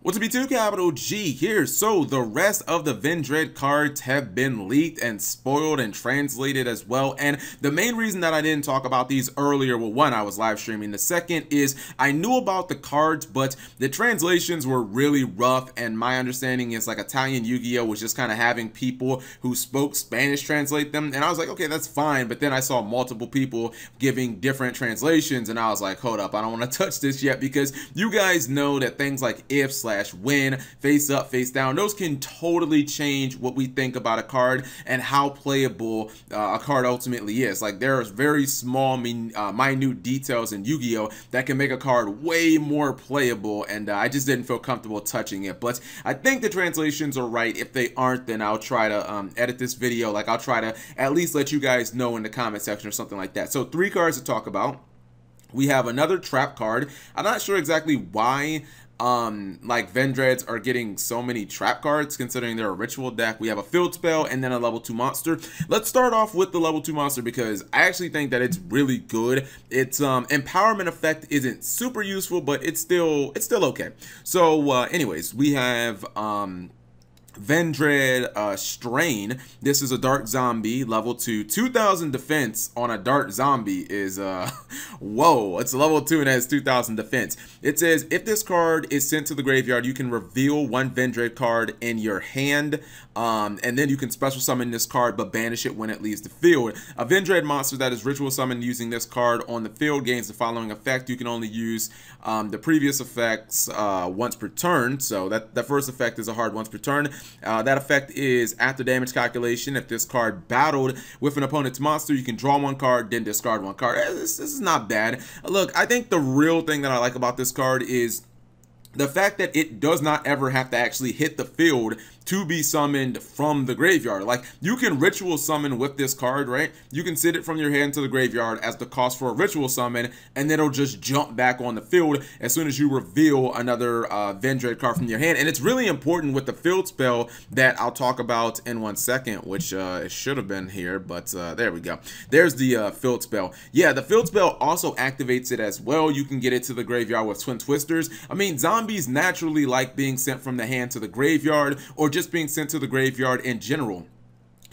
What's up, MegaCapitalG here. So the rest of the Vendread cards have been leaked and spoiled and translated as well. And the main reason that I didn't talk about these earlier, well, one, I was live streaming. The second is I knew about the cards, but the translations were really rough. And my understanding is like Italian Yu-Gi-Oh was just kind of having people who spoke Spanish translate them. And I was like, okay, that's fine. But then I saw multiple people giving different translations. And I was like, hold up, I don't want to touch this yet, because you guys know that things like if/when, face up, face down, those can totally change what we think about a card and how playable a card ultimately is. Like, there are very small, minute details in Yu-Gi-Oh that can make a card way more playable, and I just didn't feel comfortable touching it. But I think the translations are right. If they aren't, then I'll try to edit this video. Like, I'll try to at least let you guys know in the comment section or something like that. So 3 cards to talk about. We have another trap card. I'm not sure exactly why like Vendreads are getting so many trap cards considering they're a ritual deck. We have a field spell and then a level 2 monster. Let's start off with the level 2 monster because I actually think that it's really good. Its empowerment effect isn't super useful, but it's still okay. So anyways, we have Vendread Strain. This is a dark zombie, level 2, 2000 defense on a dark zombie is whoa, it's level 2 and it has 2000 defense. It says if this card is sent to the graveyard, you can reveal 1 Vendread card in your hand, and then you can special summon this card but banish it when it leaves the field. A Vendread monster that is ritual summoned using this card on the field gains the following effect. You can only use the previous effects once per turn, so that first effect is a hard once per turn. That effect is after damage calculation. If this card battled with an opponent's monster, you can draw 1 card, then discard 1 card. This is not bad. Look, I think the real thing that I like about this card is the fact that it does not ever have to actually hit the field to be summoned from the graveyard. Like, you can ritual summon with this card, right? You can sit it from your hand to the graveyard as the cost for a ritual summon, and then it'll just jump back on the field as soon as you reveal another Vendread card from your hand. And it's really important with the field spell that I'll talk about in 1 second, which it should have been here, but there we go. There's the field spell. Yeah, the field spell also activates it as well. You can get it to the graveyard with Twin Twisters. I mean, zombies naturally like being sent from the hand to the graveyard, or just being sent to the graveyard in general.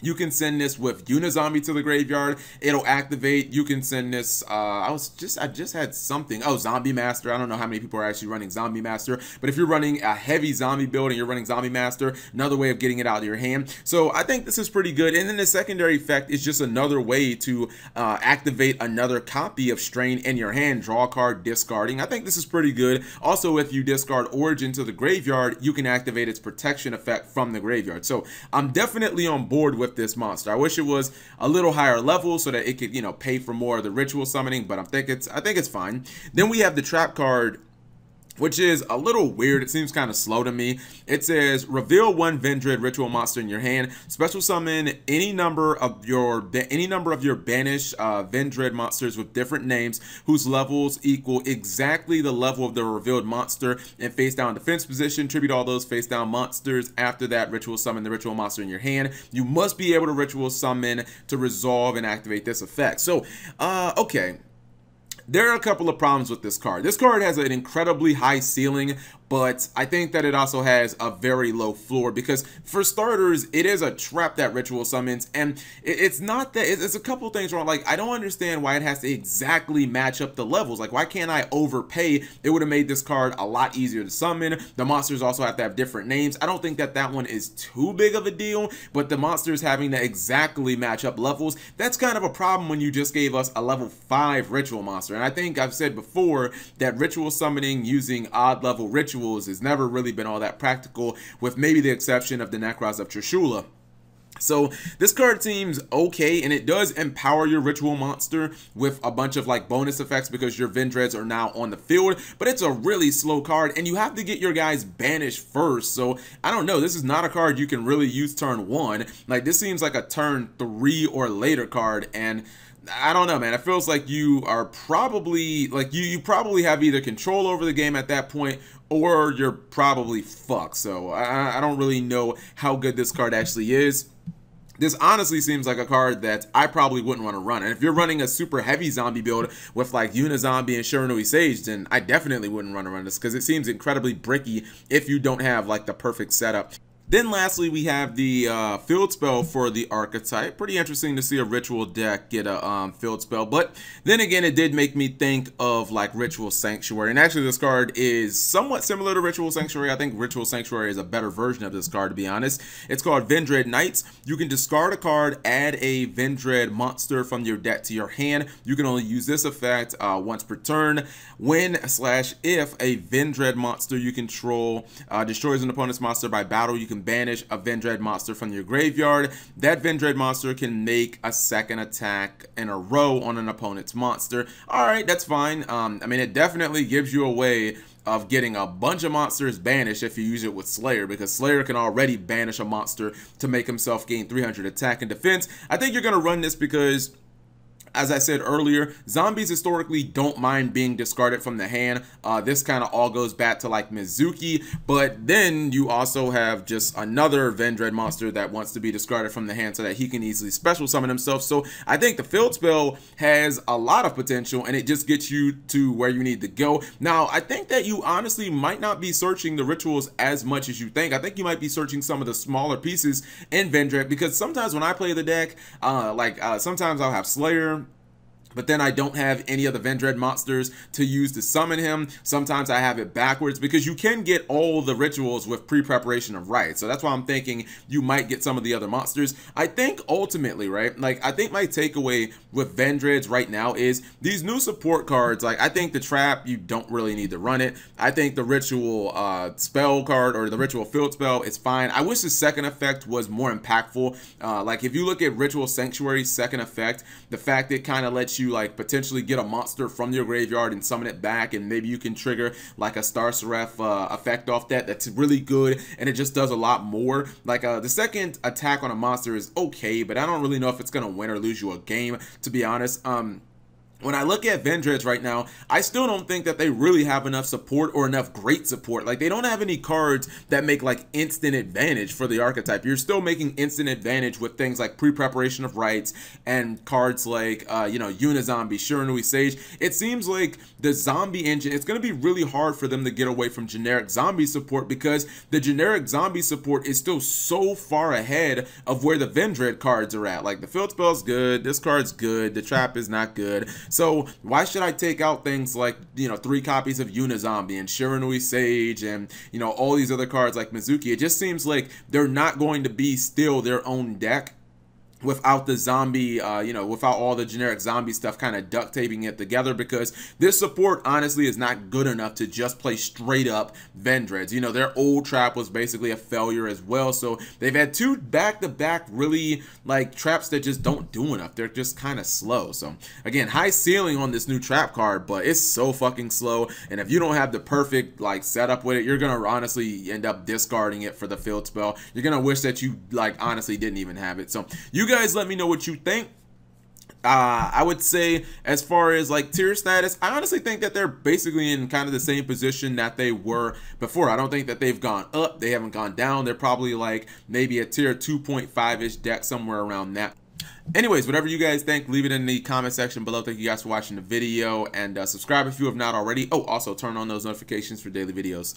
You can send this with Unizombie to the graveyard. It'll activate. You can send this. I just had something. Oh, Zombie Master. I don't know how many people are actually running Zombie Master, but if you're running a heavy zombie build and you're running Zombie Master, another way of getting it out of your hand. So I think this is pretty good. And then the secondary effect is just another way to activate another copy of Strain in your hand. Draw a card, discarding. I think this is pretty good. Also, if you discard Origin to the graveyard, you can activate its protection effect from the graveyard. So I'm definitely on board with this monster. I wish it was a little higher level so that it could, you know, pay for more of the ritual summoning, but I think it's fine. Then we have the trap card, which is a little weird. It seems kind of slow to me. It says reveal 1 Vendread ritual monster in your hand. Special summon any number of your banished Vendread monsters with different names whose levels equal exactly the level of the revealed monster in face down defense position. Tribute all those face down monsters. After that, ritual summon the ritual monster in your hand. You must be able to ritual summon to resolve and activate this effect. So, okay. There are a couple of problems with this card. This card has an incredibly high ceiling, but I think that it also has a very low floor because, for starters, it is a trap that ritual summons, and it's not that, it's a couple things wrong. Like, I don't understand why it has to exactly match up the levels. Like, why can't I overpay? It would have made this card a lot easier to summon. The monsters also have to have different names. I don't think that that one is too big of a deal, but the monsters having to exactly match up levels, that's kind of a problem when you just gave us a level 5 ritual monster. And I think I've said before that ritual summoning using odd level rituals has never really been all that practical, with maybe the exception of the Necros of Trishula. So this card seems okay, and it does empower your ritual monster with a bunch of like bonus effects because your Vendreads are now on the field, but it's a really slow card and you have to get your guys banished first. So I don't know, this is not a card you can really use turn 1. Like, this seems like a turn 3 or later card, and I don't know, man. It feels like you are probably, like, you probably have either control over the game at that point or you're probably fucked. So I don't really know how good this card actually is. this honestly seems like a card that I probably wouldn't want to run. And if you're running a super heavy zombie build with like Unizombie and Shiranui Sage, then I definitely wouldn't want to run this because it seems incredibly bricky if you don't have like the perfect setup. Then lastly, we have the field spell for the archetype. Pretty interesting to see a ritual deck get a field spell, but then again, it did make me think of like Ritual Sanctuary. And actually, this card is somewhat similar to Ritual Sanctuary. I think Ritual Sanctuary is a better version of this card, to be honest. It's called Vendread Knights. You can discard a card, add a Vendread monster from your deck to your hand. You can only use this effect once per turn. When/if a Vendread monster you control destroys an opponent's monster by battle, you can banish a Vendread monster from your graveyard. That Vendread monster can make a second attack in a row on an opponent's monster. All right, that's fine. I mean, it definitely gives you a way of getting a bunch of monsters banished if you use it with Slayer, because Slayer can already banish a monster to make himself gain 300 attack and defense. I think you're going to run this because, as I said earlier, zombies historically don't mind being discarded from the hand. This kind of all goes back to like Mizuki, but then you also have just another Vendread monster that wants to be discarded from the hand so that he can easily special summon himself. So I think the field spell has a lot of potential, and it just gets you to where you need to go. Now, I think that you honestly might not be searching the rituals as much as you think. I think you might be searching some of the smaller pieces in Vendread, because sometimes when I play the deck, sometimes I'll have Slayer, but then I don't have any of the Vendread monsters to use to summon him. Sometimes I have it backwards, because you can get all the rituals with pre-preparation of rites. So that's why I'm thinking you might get some of the other monsters. I think ultimately, right, like I think my takeaway with Vendreads right now is these new support cards. Like, I think the trap, you don't really need to run it. I think the ritual spell card, or the ritual field spell, is fine. I wish the second effect was more impactful. Like, if you look at Ritual Sanctuary's second effect, the fact it kind of lets you like potentially get a monster from your graveyard and summon it back, and maybe you can trigger like a Star Seraph effect off that. That's really good, and it just does a lot more. Like, the second attack on a monster is okay, but I don't really know if it's gonna win or lose you a game, to be honest. When I look at Vendreads right now, I still don't think that they really have enough support, or enough great support. Like, they don't have any cards that make like instant advantage for the archetype. You're still making instant advantage with things like pre-preparation of rites and cards like, Unizombie, Shiranui Sage. It seems like the zombie engine, it's going to be really hard for them to get away from generic zombie support, because the generic zombie support is still so far ahead of where the Vendread cards are at. Like, the field spell's good, this card's good, the trap is not good. So why should I take out things like, 3 copies of Unizombie and Shiranui Sage and, all these other cards like Mizuki? It just seems like they're not going to be still their own deck without the zombie, without all the generic zombie stuff kind of duct taping it together, because this support honestly is not good enough to just play straight up Vendreads. Their old trap was basically a failure as well, so they've had 2 back-to-back really like traps that just don't do enough. They're just kind of slow. So again, high ceiling on this new trap card, but it's so fucking slow, and if you don't have the perfect like setup with it, you're gonna honestly end up discarding it for the field spell. You're gonna wish that you like honestly didn't even have it. So you guys let me know what you think. I would say, as far as like tier status, I honestly think that they're basically in kind of the same position that they were before. I don't think that they've gone up, they haven't gone down. They're probably like maybe a tier 2.5-ish deck, somewhere around that. Anyways, whatever you guys think, leave it in the comment section below. Thank you guys for watching the video, and subscribe if you have not already. Oh, also turn on those notifications for daily videos.